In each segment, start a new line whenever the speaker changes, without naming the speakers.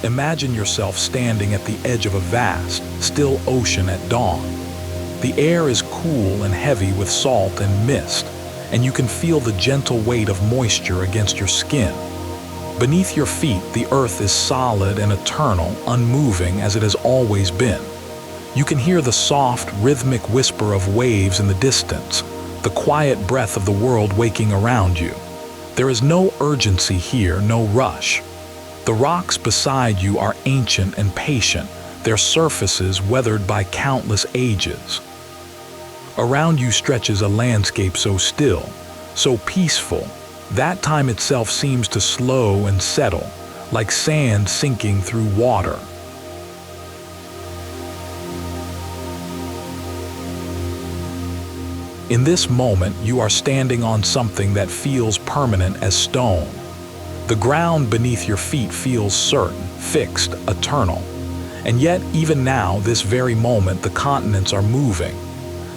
Imagine yourself standing at the edge of a vast, still ocean at dawn. The air is cool and heavy with salt and mist, and you can feel the gentle weight of moisture against your skin. Beneath your feet, the earth is solid and eternal, unmoving as it has always been. You can hear the soft, rhythmic whisper of waves in the distance, the quiet breath of the world waking around you. There is no urgency here, no rush. The rocks beside you are ancient and patient, their surfaces weathered by countless ages. Around you stretches a landscape so still, so peaceful, that time itself seems to slow and settle, like sand sinking through water. In this moment, you are standing on something that feels permanent as stone. The ground beneath your feet feels certain, fixed, eternal. And yet, even now, this very moment, the continents are moving.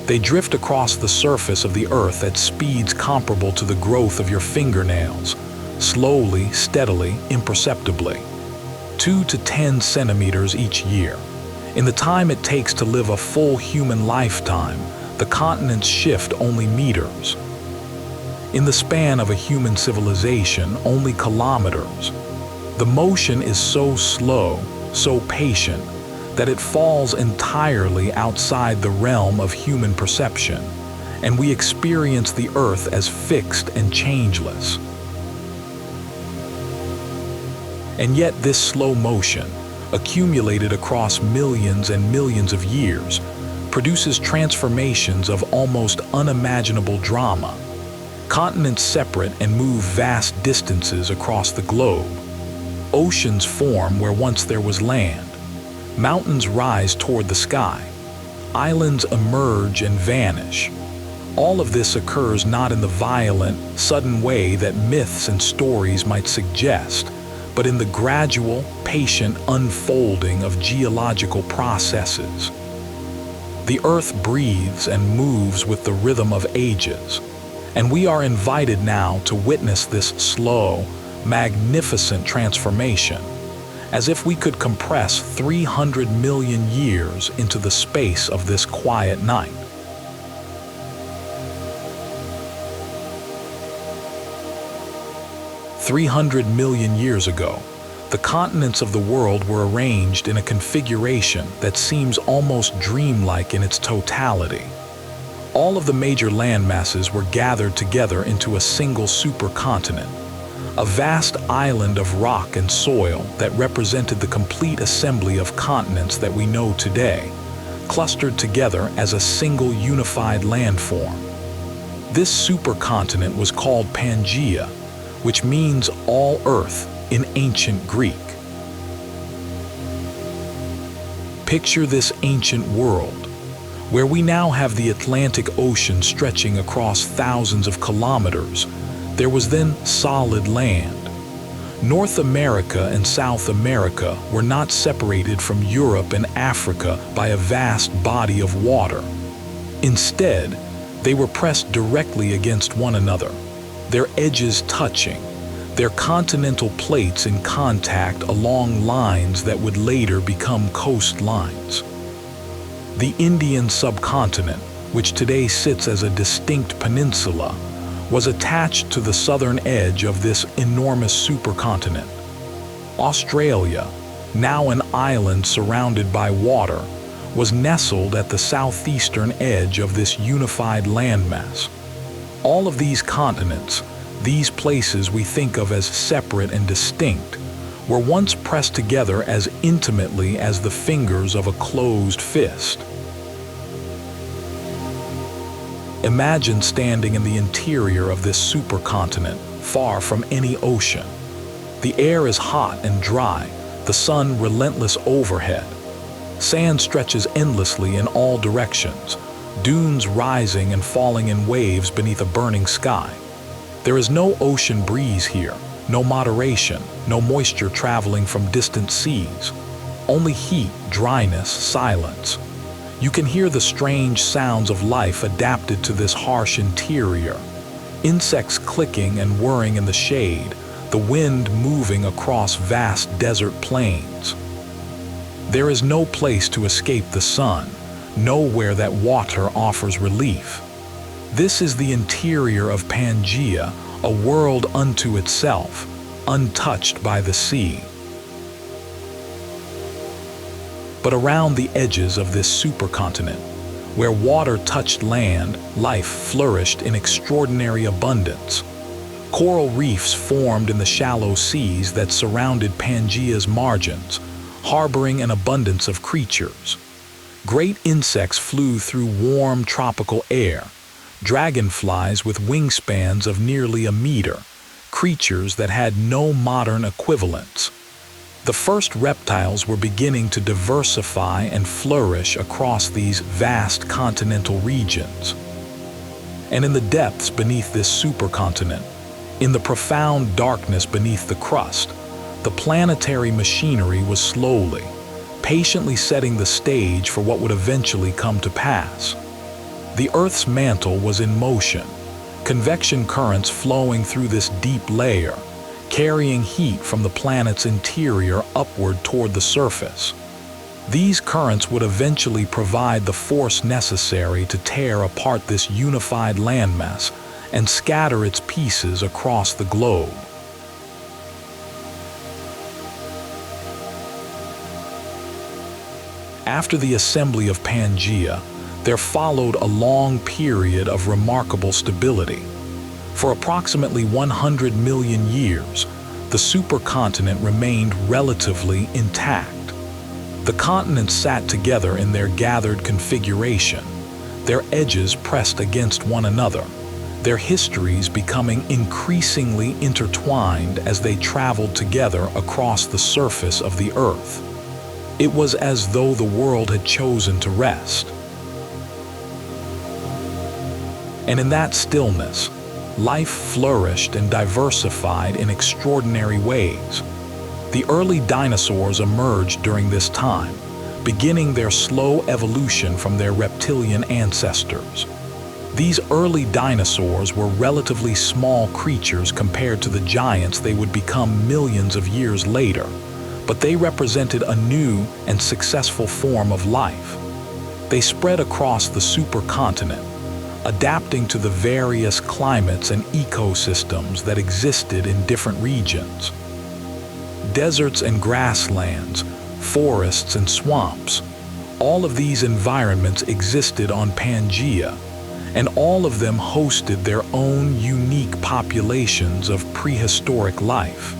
They drift across the surface of the earth at speeds comparable to the growth of your fingernails, slowly, steadily, imperceptibly. 2 to 10 centimeters each year. In the time it takes to live a full human lifetime, the continents shift only meters. In the span of a human civilization, only kilometers. The motion is so slow, so patient, that it falls entirely outside the realm of human perception, and we experience the earth as fixed and changeless. And yet this slow motion, accumulated across millions and millions of years, produces transformations of almost unimaginable drama. Continents separate and move vast distances across the globe. Oceans form where once there was land. Mountains rise toward the sky. Islands emerge and vanish. All of this occurs not in the violent, sudden way that myths and stories might suggest, but in the gradual, patient unfolding of geological processes. The earth breathes and moves with the rhythm of ages, and we are invited now to witness this slow, magnificent transformation, as if we could compress 300 million years into the space of this quiet night. "300 million years ago, the continents of the world were arranged in a configuration that seems almost dreamlike in its totality. All of the major landmasses were gathered together into a single supercontinent, a vast island of rock and soil that represented the complete assembly of continents that we know today, clustered together as a single unified landform. This supercontinent was called Pangaea, which means all earth in ancient Greek. Picture this ancient world, where we now have the Atlantic Ocean stretching across thousands of kilometers. There was then solid land. North America and South America were not separated from Europe and Africa by a vast body of water. Instead, they were pressed directly against one another, their edges touching, their continental plates in contact along lines that would later become coastlines. The Indian subcontinent, which today sits as a distinct peninsula, was attached to the southern edge of this enormous supercontinent. Australia, now an island surrounded by water, was nestled at the southeastern edge of this unified landmass. All of these continents, these places we think of as separate and distinct, were once pressed together as intimately as the fingers of a closed fist. Imagine standing in the interior of this supercontinent, far from any ocean. The air is hot and dry, the sun relentless overhead. Sand stretches endlessly in all directions, dunes rising and falling in waves beneath a burning sky. There is no ocean breeze here, no moderation, no moisture traveling from distant seas. Only heat, dryness, silence. You can hear the strange sounds of life adapted to this harsh interior. Insects clicking and whirring in the shade, the wind moving across vast desert plains. There is no place to escape the sun, nowhere that water offers relief. This is the interior of Pangaea, a world unto itself, untouched by the sea. But around the edges of this supercontinent, where water touched land, life flourished in extraordinary abundance. Coral reefs formed in the shallow seas that surrounded Pangaea's margins, harboring an abundance of creatures. Great insects flew through warm tropical air, dragonflies with wingspans of nearly a meter, creatures that had no modern equivalents. The first reptiles were beginning to diversify and flourish across these vast continental regions. And in the depths beneath this supercontinent, in the profound darkness beneath the crust, the planetary machinery was slowly, patiently setting the stage for what would eventually come to pass. The Earth's mantle was in motion, convection currents flowing through this deep layer, carrying heat from the planet's interior upward toward the surface. These currents would eventually provide the force necessary to tear apart this unified landmass and scatter its pieces across the globe. After the assembly of Pangaea, there followed a long period of remarkable stability. For approximately 100 million years, the supercontinent remained relatively intact. The continents sat together in their gathered configuration, their edges pressed against one another, their histories becoming increasingly intertwined as they traveled together across the surface of the Earth. It was as though the world had chosen to rest. And in that stillness, life flourished and diversified in extraordinary ways. The early dinosaurs emerged during this time, beginning their slow evolution from their reptilian ancestors. These early dinosaurs were relatively small creatures compared to the giants they would become millions of years later, but they represented a new and successful form of life. They spread across the supercontinent, adapting to the various climates and ecosystems that existed in different regions. Deserts and grasslands, forests and swamps, all of these environments existed on Pangaea, and all of them hosted their own unique populations of prehistoric life.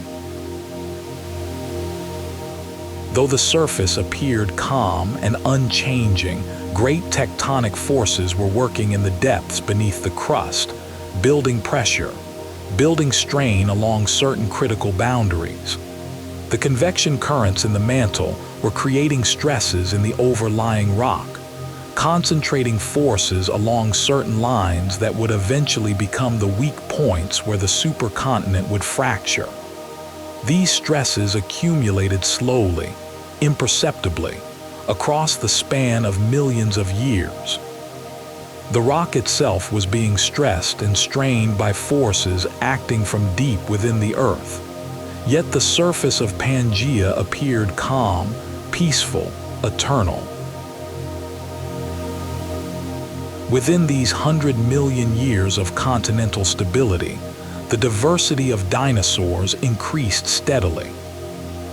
Though the surface appeared calm and unchanging, great tectonic forces were working in the depths beneath the crust, building pressure, building strain along certain critical boundaries. The convection currents in the mantle were creating stresses in the overlying rock, concentrating forces along certain lines that would eventually become the weak points where the supercontinent would fracture. These stresses accumulated slowly, imperceptibly, across the span of millions of years. The rock itself was being stressed and strained by forces acting from deep within the Earth. Yet the surface of Pangaea appeared calm, peaceful, eternal. Within these 100 million years of continental stability, the diversity of dinosaurs increased steadily.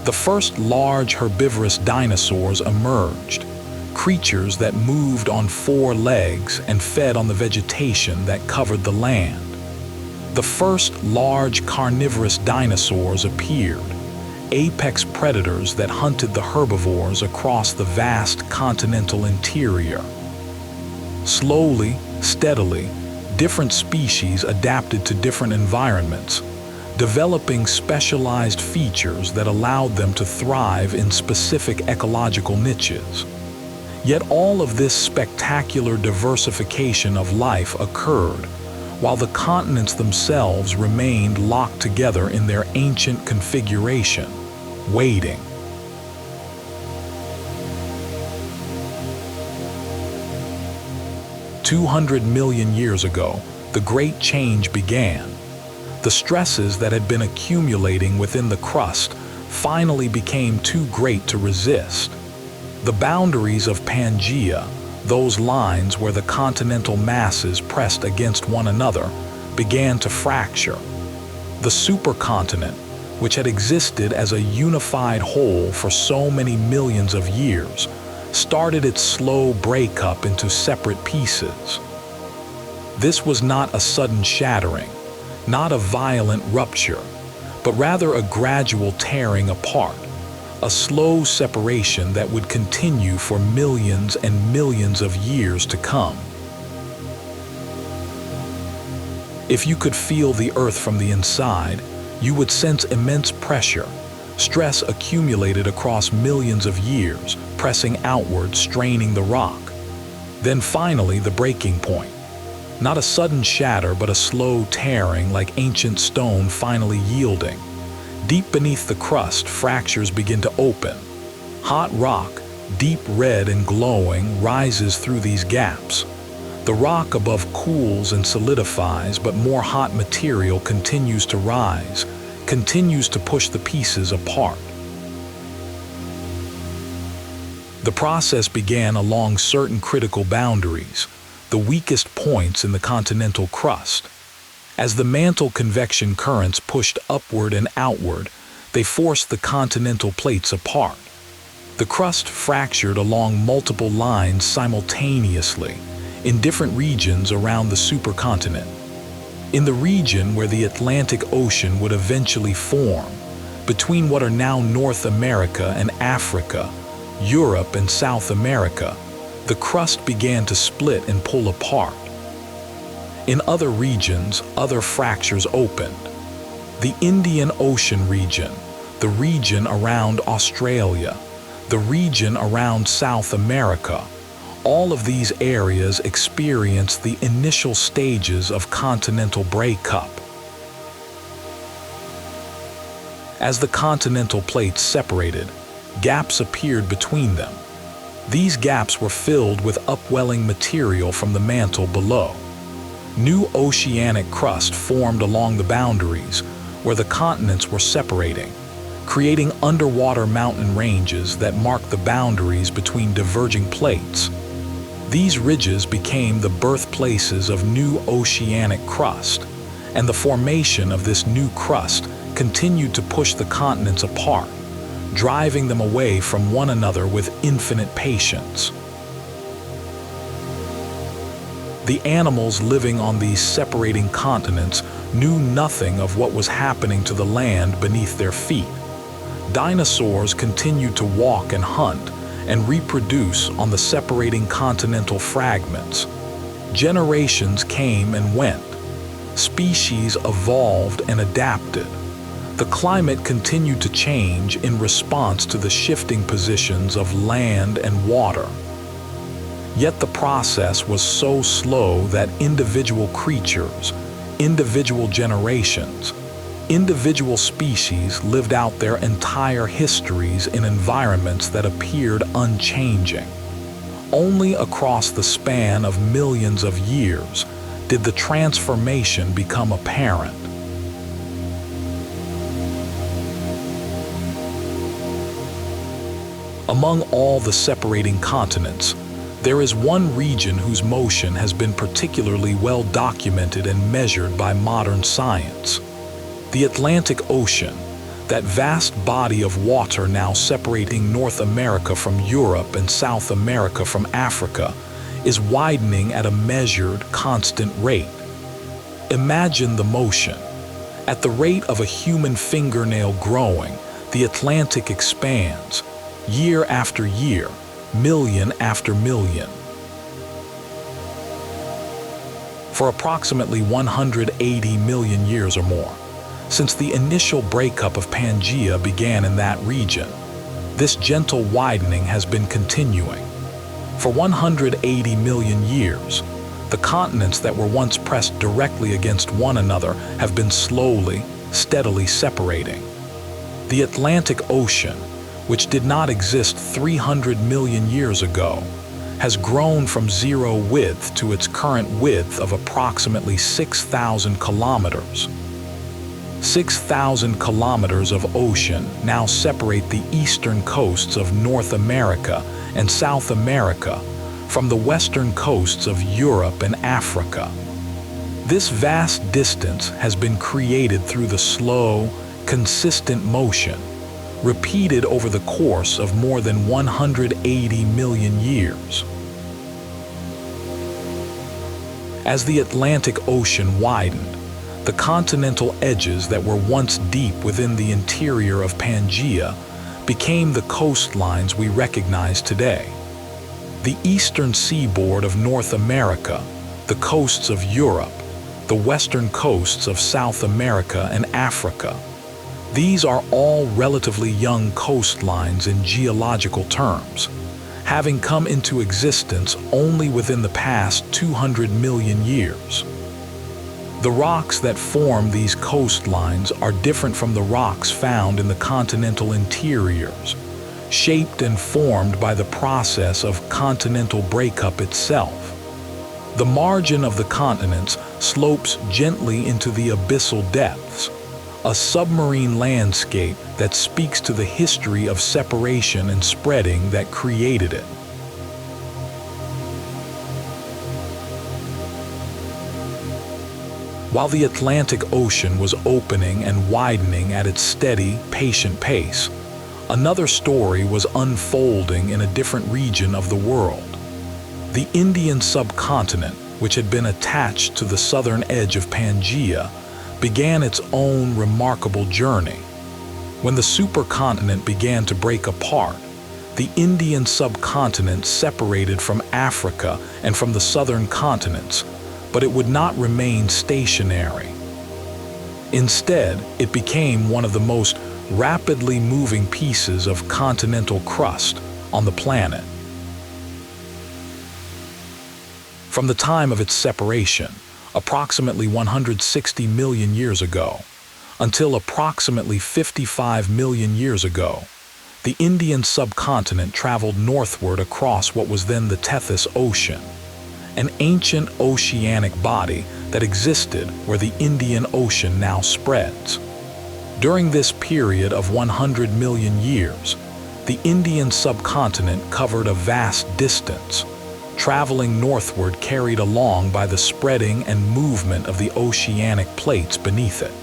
The first large herbivorous dinosaurs emerged, creatures that moved on 4 legs and fed on the vegetation that covered the land. The first large carnivorous dinosaurs appeared, apex predators that hunted the herbivores across the vast continental interior. Slowly, steadily, different species adapted to different environments, developing specialized features that allowed them to thrive in specific ecological niches. Yet all of this spectacular diversification of life occurred while the continents themselves remained locked together in their ancient configuration, waiting. "200 million years ago, the Great Change began. The stresses that had been accumulating within the crust finally became too great to resist. The boundaries of Pangaea, those lines where the continental masses pressed against one another, began to fracture. The supercontinent, which had existed as a unified whole for so many millions of years, started its slow breakup into separate pieces. This was not a sudden shattering, not a violent rupture, but rather a gradual tearing apart, a slow separation that would continue for millions and millions of years to come. If you could feel the earth from the inside, you would sense immense pressure, stress accumulated across millions of years, pressing outward, straining the rock. Then finally, the breaking point. Not a sudden shatter, but a slow tearing, like ancient stone finally yielding. Deep beneath the crust, fractures begin to open. Hot rock, deep red and glowing, rises through these gaps. The rock above cools and solidifies, but more hot material continues to rise, continues to push the pieces apart. The process began along certain critical boundaries, the weakest points in the continental crust. As the mantle convection currents pushed upward and outward, they forced the continental plates apart. The crust fractured along multiple lines simultaneously, in different regions around the supercontinent. In the region where the Atlantic Ocean would eventually form, between what are now North America and Africa, Europe and South America, the crust began to split and pull apart. In other regions, other fractures opened. The Indian Ocean region, the region around Australia, the region around South America, all of these areas experienced the initial stages of continental breakup. As the continental plates separated, gaps appeared between them. These gaps were filled with upwelling material from the mantle below. New oceanic crust formed along the boundaries where the continents were separating, creating underwater mountain ranges that marked the boundaries between diverging plates. These ridges became the birthplaces of new oceanic crust, and the formation of this new crust continued to push the continents apart, driving them away from one another with infinite patience. The animals living on these separating continents knew nothing of what was happening to the land beneath their feet. Dinosaurs continued to walk and hunt and reproduce on the separating continental fragments. Generations came and went. Species evolved and adapted. The climate continued to change in response to the shifting positions of land and water. Yet the process was so slow that individual creatures, individual generations, individual species lived out their entire histories in environments that appeared unchanging. Only across the span of millions of years did the transformation become apparent. Among all the separating continents, there is one region whose motion has been particularly well documented and measured by modern science. The Atlantic Ocean, that vast body of water now separating North America from Europe and South America from Africa, is widening at a measured, constant rate. Imagine the motion. At the rate of a human fingernail growing, the Atlantic expands, year after year, million after million. For approximately 180 million years or more, since the initial breakup of Pangaea began in that region, this gentle widening has been continuing. For 180 million years, the continents that were once pressed directly against one another have been slowly, steadily separating. The Atlantic Ocean, which did not exist 300 million years ago, has grown from zero width to its current width of approximately 6,000 kilometers. 6,000 kilometers of ocean now separate the eastern coasts of North America and South America from the western coasts of Europe and Africa. This vast distance has been created through the slow, consistent motion, repeated over the course of more than 180 million years. As the Atlantic Ocean widened, the continental edges that were once deep within the interior of Pangaea became the coastlines we recognize today. The eastern seaboard of North America, the coasts of Europe, the western coasts of South America and Africa. These are all relatively young coastlines in geological terms, having come into existence only within the past 200 million years. The rocks that form these coastlines are different from the rocks found in the continental interiors, shaped and formed by the process of continental breakup itself. The margin of the continents slopes gently into the abyssal depths, a submarine landscape that speaks to the history of separation and spreading that created it. While the Atlantic Ocean was opening and widening at its steady, patient pace, another story was unfolding in a different region of the world. The Indian subcontinent, which had been attached to the southern edge of Pangaea, began its own remarkable journey. When the supercontinent began to break apart, the Indian subcontinent separated from Africa and from the southern continents, but it would not remain stationary. Instead, it became one of the most rapidly moving pieces of continental crust on the planet. From the time of its separation, approximately 160 million years ago, until approximately 55 million years ago, the Indian subcontinent traveled northward across what was then the Tethys Ocean, an ancient oceanic body that existed where the Indian Ocean now spreads. During this period of 100 million years, the Indian subcontinent covered a vast distance, traveling northward carried along by the spreading and movement of the oceanic plates beneath it.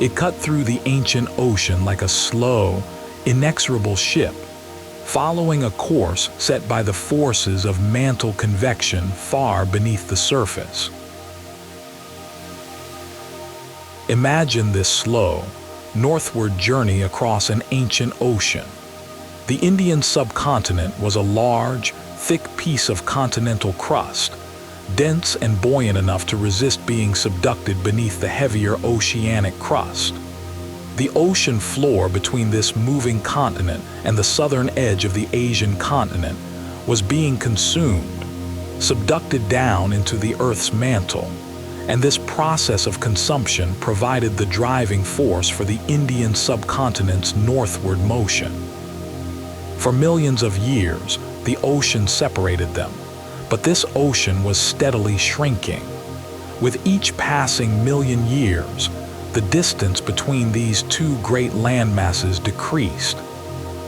It cut through the ancient ocean like a slow, inexorable ship, following a course set by the forces of mantle convection far beneath the surface. Imagine this slow, northward journey across an ancient ocean. The Indian subcontinent was a large, thick piece of continental crust, dense and buoyant enough to resist being subducted beneath the heavier oceanic crust. The ocean floor between this moving continent and the southern edge of the Asian continent was being consumed, subducted down into the Earth's mantle, and this process of consumption provided the driving force for the Indian subcontinent's northward motion. For millions of years, the ocean separated them, but this ocean was steadily shrinking. With each passing million years, the distance between these two great landmasses decreased.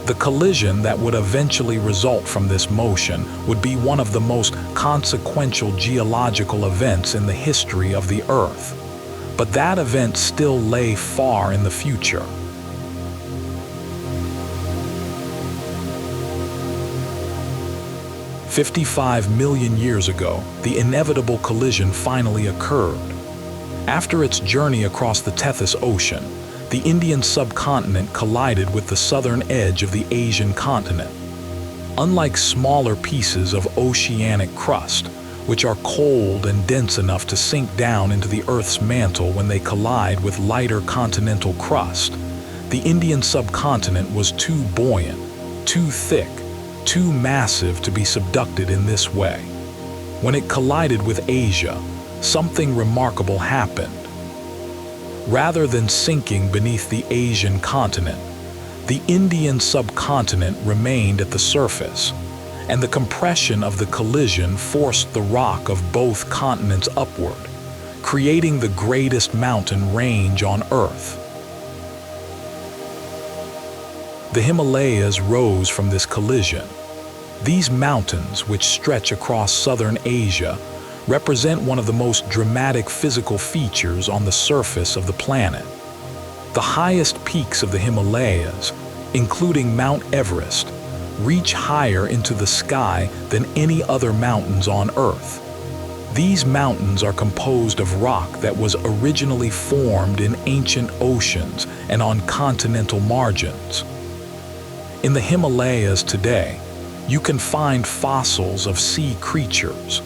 The collision that would eventually result from this motion would be one of the most consequential geological events in the history of the Earth. But that event still lay far in the future. "55 million years ago, the inevitable collision finally occurred. After its journey across the Tethys Ocean, the Indian subcontinent collided with the southern edge of the Asian continent. Unlike smaller pieces of oceanic crust, which are cold and dense enough to sink down into the Earth's mantle when they collide with lighter continental crust, the Indian subcontinent was too buoyant, too thick, too massive to be subducted in this way. When it collided with Asia, something remarkable happened. Rather than sinking beneath the Asian continent, the Indian subcontinent remained at the surface, and the compression of the collision forced the rock of both continents upward, creating the greatest mountain range on Earth. The Himalayas rose from this collision. These mountains, which stretch across southern Asia, represent one of the most dramatic physical features on the surface of the planet. The highest peaks of the Himalayas, including Mount Everest, reach higher into the sky than any other mountains on Earth. These mountains are composed of rock that was originally formed in ancient oceans and on continental margins. In the Himalayas today, you can find fossils of sea creatures,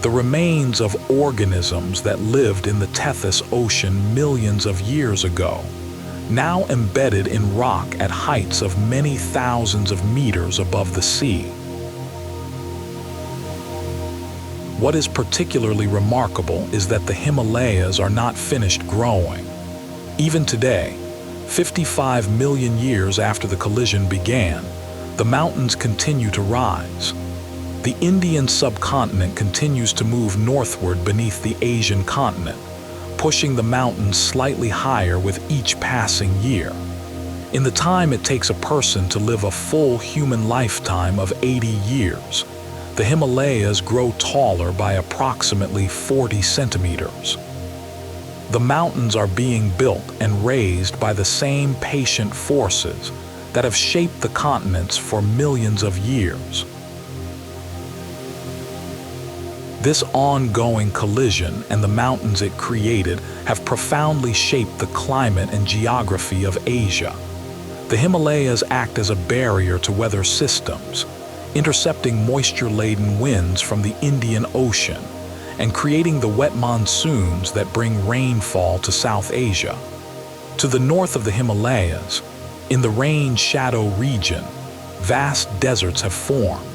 the remains of organisms that lived in the Tethys Ocean millions of years ago, now embedded in rock at heights of many thousands of meters above the sea. What is particularly remarkable is that the Himalayas are not finished growing. Even today, 55 million years after the collision began, the mountains continue to rise. The Indian subcontinent continues to move northward beneath the Asian continent, pushing the mountains slightly higher with each passing year. In the time it takes a person to live a full human lifetime of 80 years, the Himalayas grow taller by approximately 40 centimeters. The mountains are being built and raised by the same patient forces that have shaped the continents for millions of years. This ongoing collision and the mountains it created have profoundly shaped the climate and geography of Asia. The Himalayas act as a barrier to weather systems, intercepting moisture-laden winds from the Indian Ocean and creating the wet monsoons that bring rainfall to South Asia. To the north of the Himalayas, in the rain shadow region, vast deserts have formed.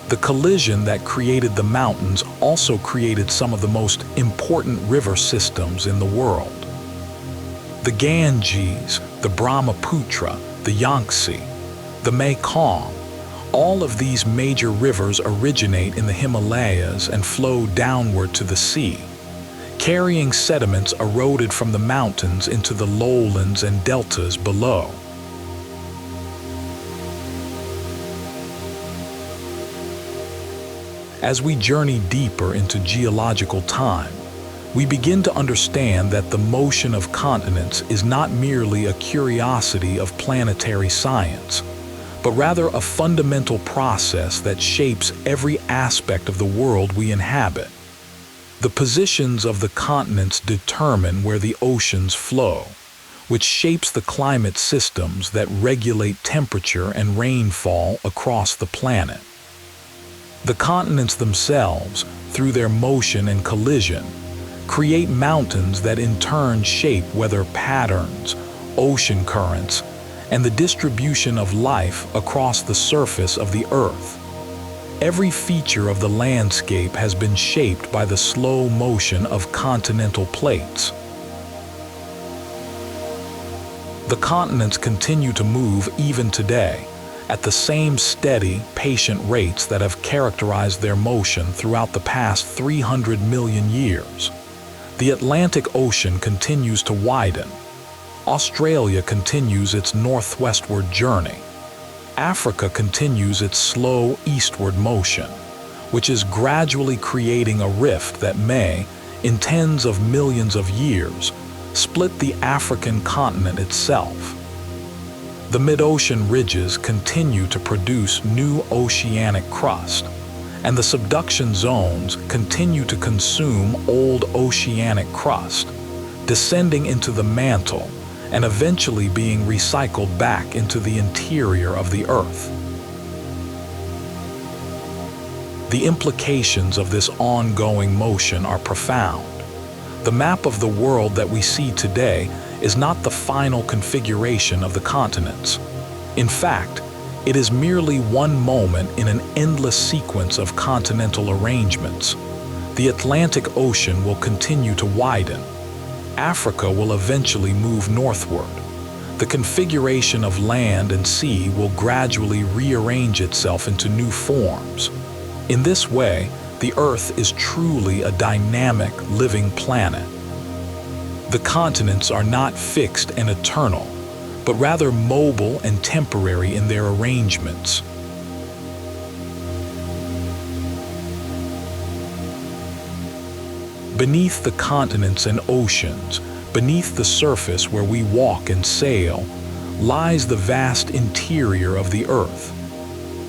The collision that created the mountains also created some of the most important river systems in the world. The Ganges, the Brahmaputra, the Yangtze, the Mekong, all of these major rivers originate in the Himalayas and flow downward to the sea, carrying sediments eroded from the mountains into the lowlands and deltas below. As we journey deeper into geological time, we begin to understand that the motion of continents is not merely a curiosity of planetary science, but rather a fundamental process that shapes every aspect of the world we inhabit. The positions of the continents determine where the oceans flow, which shapes the climate systems that regulate temperature and rainfall across the planet. The continents themselves, through their motion and collision, create mountains that in turn shape weather patterns, ocean currents, and the distribution of life across the surface of the Earth. Every feature of the landscape has been shaped by the slow motion of continental plates. The continents continue to move even today, at the same steady, patient rates that have characterized their motion throughout the past 300 million years. The Atlantic Ocean continues to widen. Australia continues its northwestward journey. Africa continues its slow eastward motion, which is gradually creating a rift that may, in tens of millions of years, split the African continent itself. The mid-ocean ridges continue to produce new oceanic crust, and the subduction zones continue to consume old oceanic crust, descending into the mantle and eventually being recycled back into the interior of the Earth. The implications of this ongoing motion are profound. The map of the world that we see today is not the final configuration of the continents. In fact, it is merely one moment in an endless sequence of continental arrangements. The Atlantic Ocean will continue to widen. Africa will eventually move northward. The configuration of land and sea will gradually rearrange itself into new forms. In this way, the Earth is truly a dynamic, living planet. The continents are not fixed and eternal, but rather mobile and temporary in their arrangements. Beneath the continents and oceans, beneath the surface where we walk and sail, lies the vast interior of the Earth.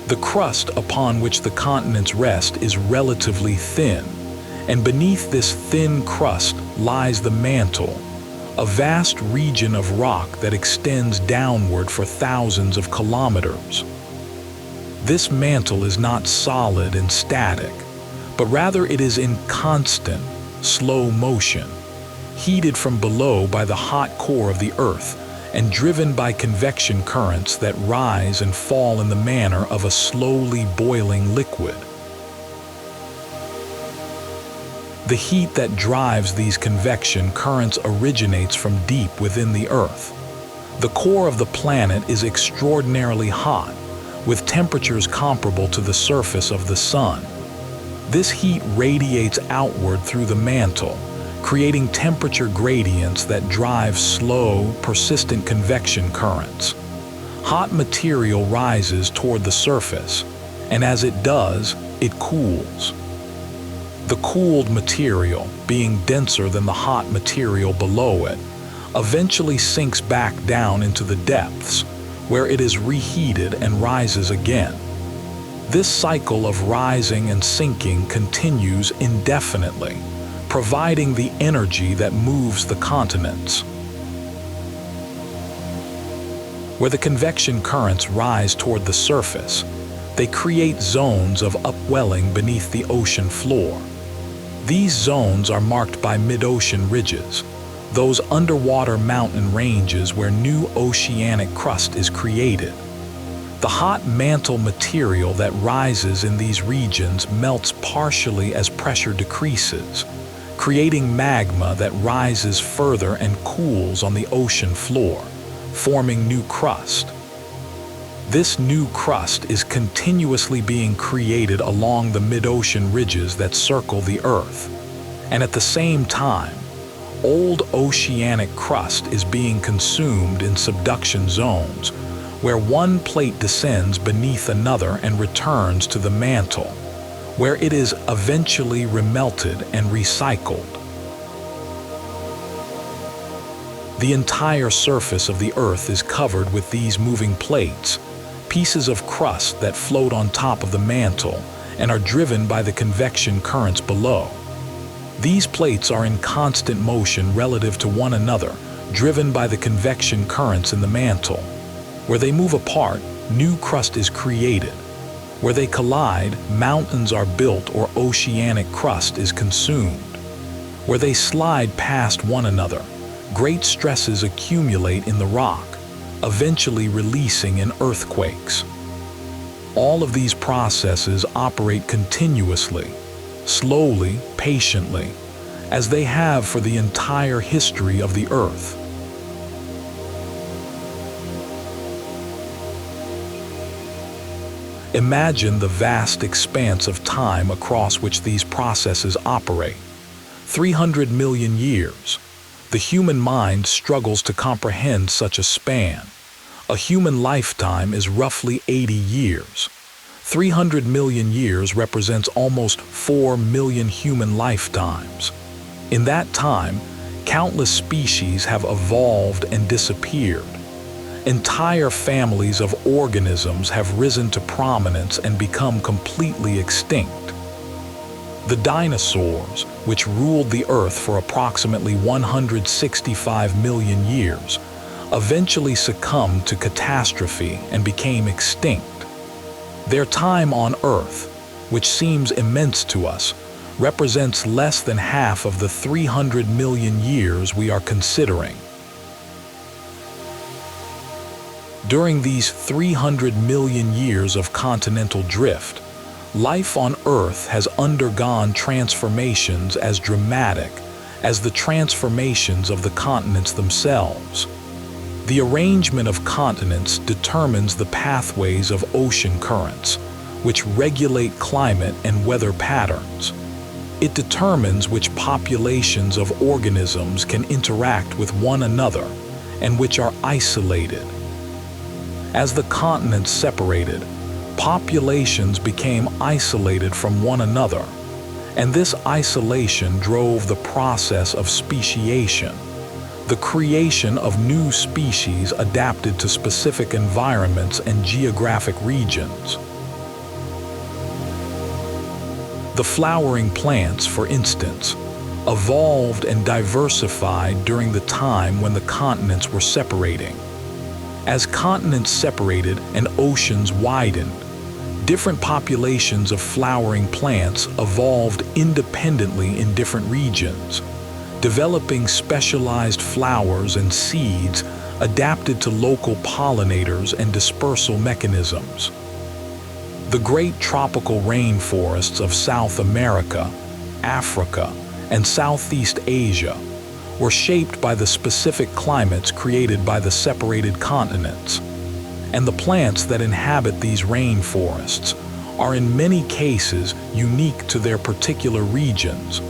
The crust upon which the continents rest is relatively thin, and beneath this thin crust lies the mantle, a vast region of rock that extends downward for thousands of kilometers. This mantle is not solid and static, but rather it is in constant, slow motion, heated from below by the hot core of the Earth and driven by convection currents that rise and fall in the manner of a slowly boiling liquid. The heat that drives these convection currents originates from deep within the Earth. The core of the planet is extraordinarily hot, with temperatures comparable to the surface of the Sun. This heat radiates outward through the mantle, creating temperature gradients that drive slow, persistent convection currents. Hot material rises toward the surface, and as it does, it cools. The cooled material, being denser than the hot material below it, eventually sinks back down into the depths, where it is reheated and rises again. This cycle of rising and sinking continues indefinitely, providing the energy that moves the continents. Where the convection currents rise toward the surface, they create zones of upwelling beneath the ocean floor. These zones are marked by mid-ocean ridges, those underwater mountain ranges where new oceanic crust is created. The hot mantle material that rises in these regions melts partially as pressure decreases, creating magma that rises further and cools on the ocean floor, forming new crust. This new crust is continuously being created along the mid-ocean ridges that circle the Earth, and at the same time, old oceanic crust is being consumed in subduction zones, where one plate descends beneath another and returns to the mantle, where it is eventually remelted and recycled. The entire surface of the Earth is covered with these moving plates, pieces of crust that float on top of the mantle and are driven by the convection currents below. These plates are in constant motion relative to one another, driven by the convection currents in the mantle. Where they move apart, new crust is created. Where they collide, mountains are built or oceanic crust is consumed. Where they slide past one another, great stresses accumulate in the rock, eventually releasing in earthquakes. All of these processes operate continuously, slowly, patiently, as they have for the entire history of the Earth. Imagine the vast expanse of time across which these processes operate. 300 million years. The human mind struggles to comprehend such a span. A human lifetime is roughly 80 years. 300 million years represents almost 4 million human lifetimes. In that time, countless species have evolved and disappeared. Entire families of organisms have risen to prominence and become completely extinct. The dinosaurs, which ruled the Earth for approximately 165 million years, eventually succumbed to catastrophe and became extinct. Their time on Earth, which seems immense to us, represents less than half of the 300 million years we are considering. During these 300 million years of continental drift, life on Earth has undergone transformations as dramatic as the transformations of the continents themselves. The arrangement of continents determines the pathways of ocean currents, which regulate climate and weather patterns. It determines which populations of organisms can interact with one another and which are isolated. As the continents separated, populations became isolated from one another, and this isolation drove the process of speciation, the creation of new species adapted to specific environments and geographic regions. The flowering plants, for instance, evolved and diversified during the time when the continents were separating. As continents separated and oceans widened, different populations of flowering plants evolved independently in different regions, developing specialized flowers and seeds adapted to local pollinators and dispersal mechanisms. The great tropical rainforests of South America, Africa, and Southeast Asia were shaped by the specific climates created by the separated continents, and the plants that inhabit these rainforests are in many cases unique to their particular regions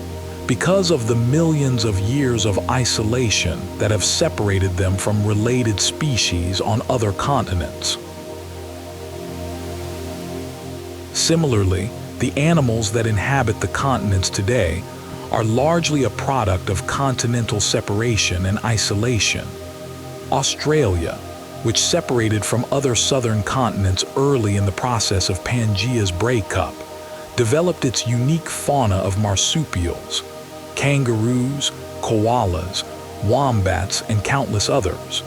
because of the millions of years of isolation that have separated them from related species on other continents. Similarly, the animals that inhabit the continents today are largely a product of continental separation and isolation. Australia, which separated from other southern continents early in the process of Pangaea's breakup, developed its unique fauna of marsupials, kangaroos, koalas, wombats, and countless others.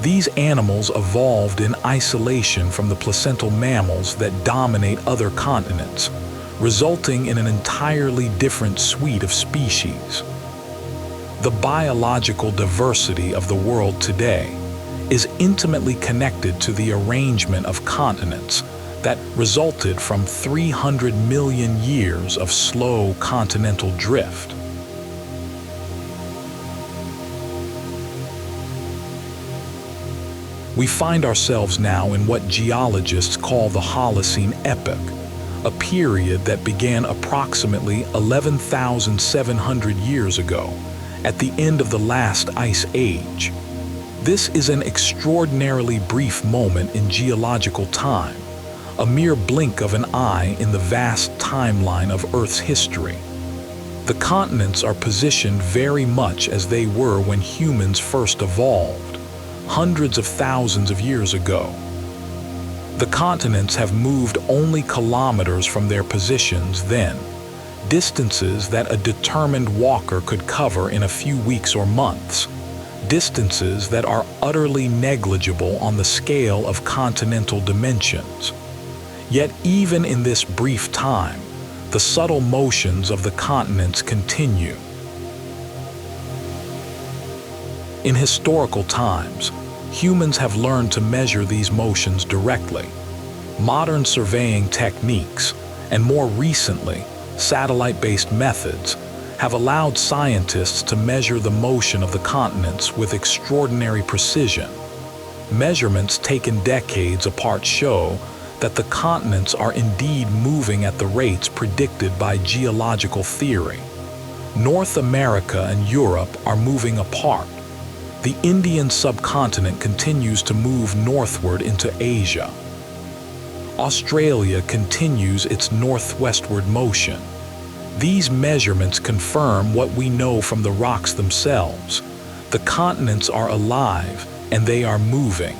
These animals evolved in isolation from the placental mammals that dominate other continents, resulting in an entirely different suite of species. The biological diversity of the world today is intimately connected to the arrangement of continents that resulted from 300 million years of slow continental drift. We find ourselves now in what geologists call the Holocene epoch, a period that began approximately 11,700 years ago, at the end of the last ice age. This is an extraordinarily brief moment in geological time, a mere blink of an eye in the vast timeline of Earth's history. The continents are positioned very much as they were when humans first evolved, hundreds of thousands of years ago. The continents have moved only kilometers from their positions then, distances that a determined walker could cover in a few weeks or months, distances that are utterly negligible on the scale of continental dimensions. Yet even in this brief time, the subtle motions of the continents continue. In historical times, humans have learned to measure these motions directly. Modern surveying techniques, and more recently, satellite-based methods, have allowed scientists to measure the motion of the continents with extraordinary precision. Measurements taken decades apart show that the continents are indeed moving at the rates predicted by geological theory. North America and Europe are moving apart. The Indian subcontinent continues to move northward into Asia. Australia continues its northwestward motion. These measurements confirm what we know from the rocks themselves. The continents are alive and they are moving.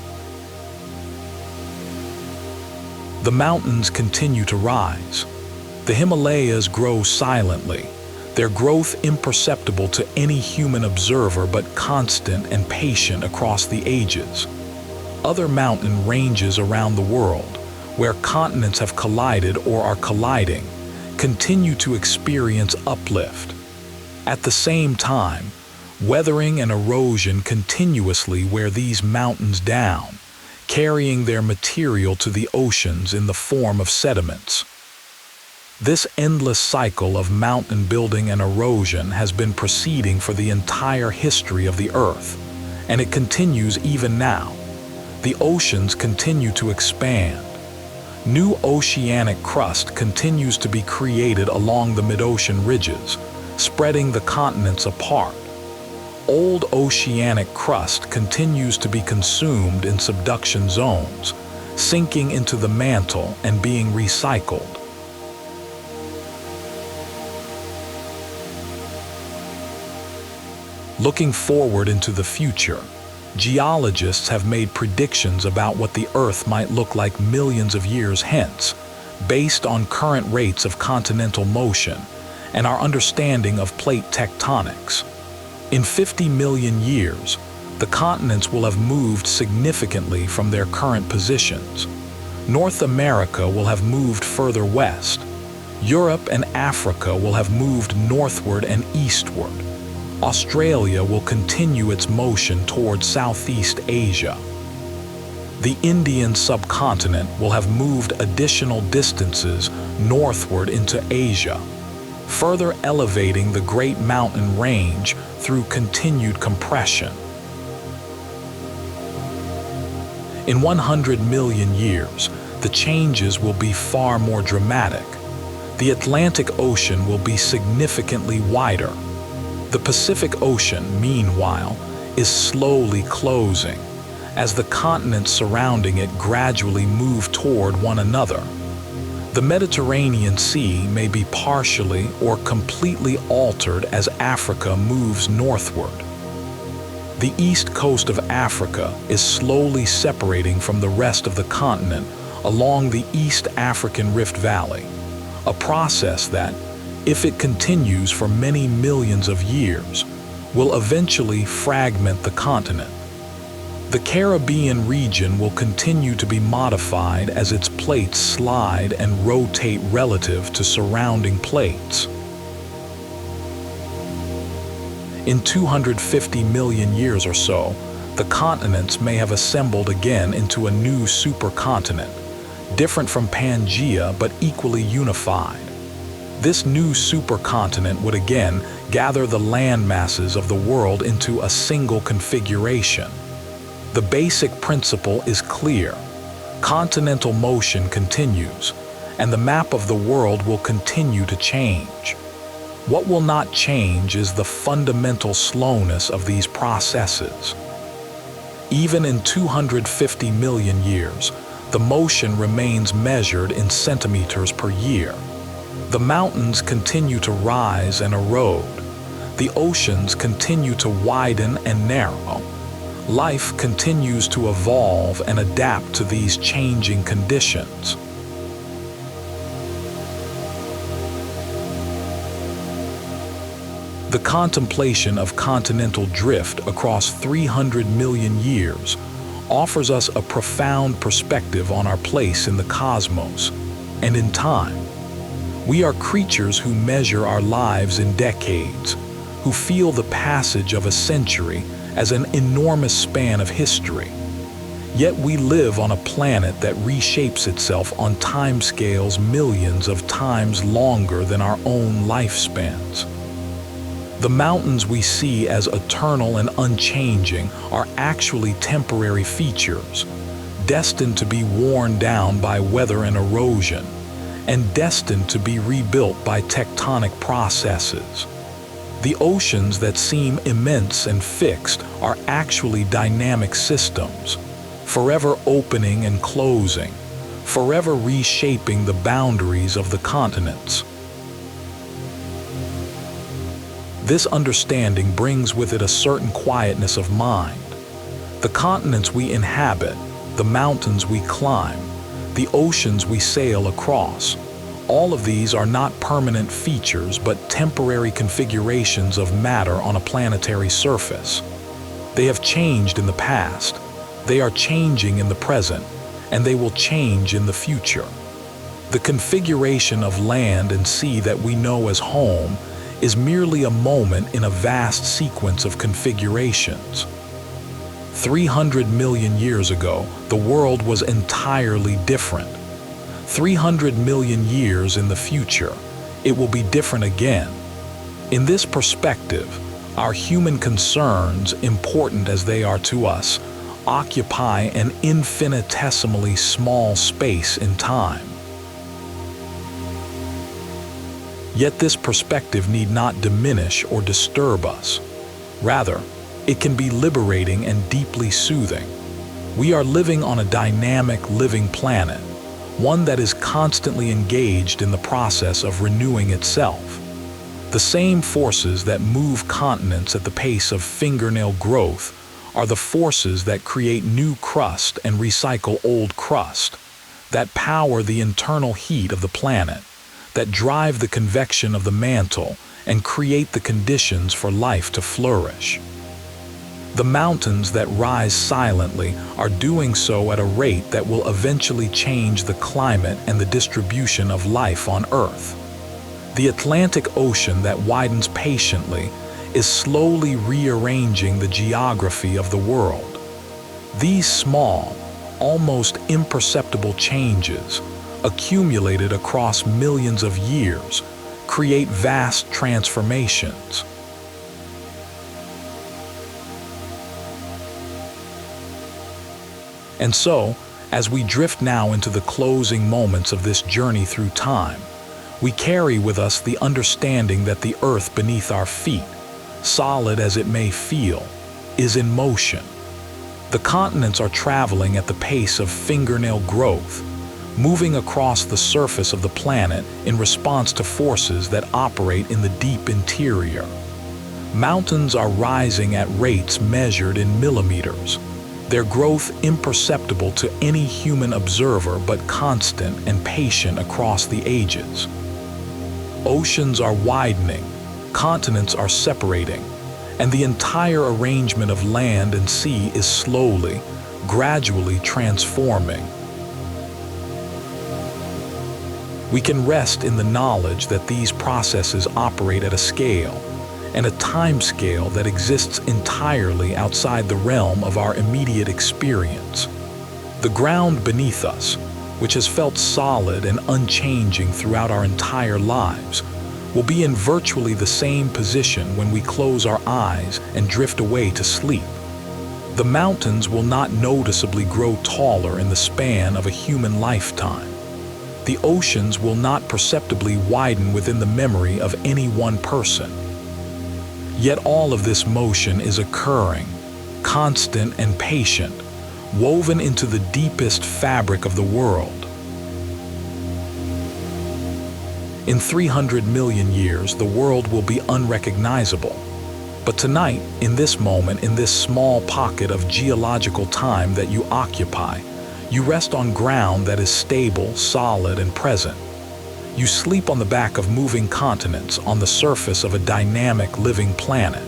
The mountains continue to rise. The Himalayas grow silently, their growth imperceptible to any human observer but constant and patient across the ages. Other mountain ranges around the world, where continents have collided or are colliding, continue to experience uplift. At the same time, weathering and erosion continuously wear these mountains down, carrying their material to the oceans in the form of sediments. This endless cycle of mountain building and erosion has been proceeding for the entire history of the Earth, and it continues even now. The oceans continue to expand. New oceanic crust continues to be created along the mid-ocean ridges, spreading the continents apart. Old oceanic crust continues to be consumed in subduction zones, sinking into the mantle and being recycled. Looking forward into the future, geologists have made predictions about what the Earth might look like millions of years hence, based on current rates of continental motion and our understanding of plate tectonics. In 50 million years, the continents will have moved significantly from their current positions. North America will have moved further west. Europe and Africa will have moved northward and eastward. Australia will continue its motion toward Southeast Asia. The Indian subcontinent will have moved additional distances northward into Asia, further elevating the Great Mountain Range through continued compression. In 100 million years, the changes will be far more dramatic. The Atlantic Ocean will be significantly wider. The Pacific Ocean, meanwhile, is slowly closing as the continents surrounding it gradually move toward one another. The Mediterranean Sea may be partially or completely altered as Africa moves northward. The east coast of Africa is slowly separating from the rest of the continent along the East African Rift Valley, a process that, if it continues for many millions of years, will eventually fragment the continent. The Caribbean region will continue to be modified as its plates slide and rotate relative to surrounding plates. In 250 million years or so, the continents may have assembled again into a new supercontinent, different from Pangaea but equally unified. This new supercontinent would again gather the land masses of the world into a single configuration. The basic principle is clear. Continental motion continues, and the map of the world will continue to change. What will not change is the fundamental slowness of these processes. Even in 250 million years, the motion remains measured in centimeters per year. The mountains continue to rise and erode. The oceans continue to widen and narrow. Life continues to evolve and adapt to these changing conditions. The contemplation of continental drift across 300 million years offers us a profound perspective on our place in the cosmos and in time. We are creatures who measure our lives in decades, who feel the passage of a century as an enormous span of history. Yet we live on a planet that reshapes itself on timescales millions of times longer than our own lifespans. The mountains we see as eternal and unchanging are actually temporary features, destined to be worn down by weather and erosion, and destined to be rebuilt by tectonic processes. The oceans that seem immense and fixed are actually dynamic systems, forever opening and closing, forever reshaping the boundaries of the continents. This understanding brings with it a certain quietness of mind. The continents we inhabit, the mountains we climb, the oceans we sail across, all of these are not permanent features but temporary configurations of matter on a planetary surface. They have changed in the past, they are changing in the present, and they will change in the future. The configuration of land and sea that we know as home is merely a moment in a vast sequence of configurations. 300 million years ago, the world was entirely different. 300 million years in the future, it will be different again. In this perspective, our human concerns, important as they are to us, occupy an infinitesimally small space in time. Yet this perspective need not diminish or disturb us. Rather, it can be liberating and deeply soothing. We are living on a dynamic, living planet, one that is constantly engaged in the process of renewing itself. The same forces that move continents at the pace of fingernail growth are the forces that create new crust and recycle old crust, that power the internal heat of the planet, that drive the convection of the mantle and create the conditions for life to flourish. The mountains that rise silently are doing so at a rate that will eventually change the climate and the distribution of life on Earth. The Atlantic Ocean that widens patiently is slowly rearranging the geography of the world. These small, almost imperceptible changes, accumulated across millions of years, create vast transformations. And so, as we drift now into the closing moments of this journey through time, we carry with us the understanding that the earth beneath our feet, solid as it may feel, is in motion. The continents are traveling at the pace of fingernail growth, moving across the surface of the planet in response to forces that operate in the deep interior. Mountains are rising at rates measured in millimeters, their growth imperceptible to any human observer but constant and patient across the ages. Oceans are widening, continents are separating, and the entire arrangement of land and sea is slowly, gradually transforming. We can rest in the knowledge that these processes operate at a scale, and a time scale that exists entirely outside the realm of our immediate experience. The ground beneath us, which has felt solid and unchanging throughout our entire lives, will be in virtually the same position when we close our eyes and drift away to sleep. The mountains will not noticeably grow taller in the span of a human lifetime. The oceans will not perceptibly widen within the memory of any one person. Yet all of this motion is occurring, constant and patient, woven into the deepest fabric of the world. In 300 million years, the world will be unrecognizable. But tonight, in this moment, in this small pocket of geological time that you occupy, you rest on ground that is stable, solid, and present. You sleep on the back of moving continents on the surface of a dynamic living planet.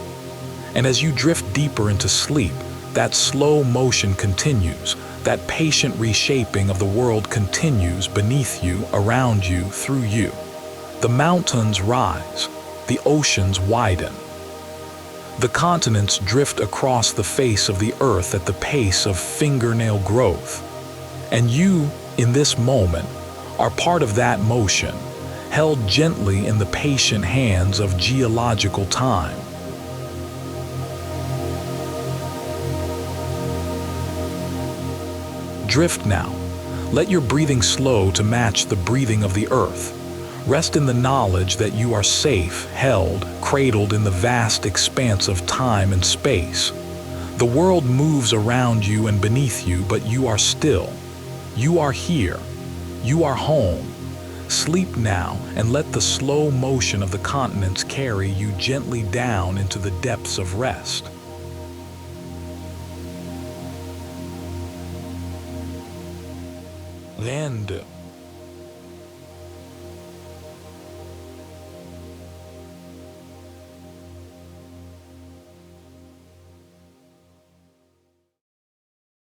And as you drift deeper into sleep, that slow motion continues, that patient reshaping of the world continues beneath you, around you, through you. The mountains rise, the oceans widen. The continents drift across the face of the earth at the pace of fingernail growth. And you, in this moment, are part of that motion, held gently in the patient hands of geological time. Drift now. Let your breathing slow to match the breathing of the earth. Rest in the knowledge that you are safe, held, cradled in the vast expanse of time and space. The world moves around you and beneath you, but you are still. You are here. You are home. Sleep now and let the slow motion of the continents carry you gently down into the depths of rest. The end.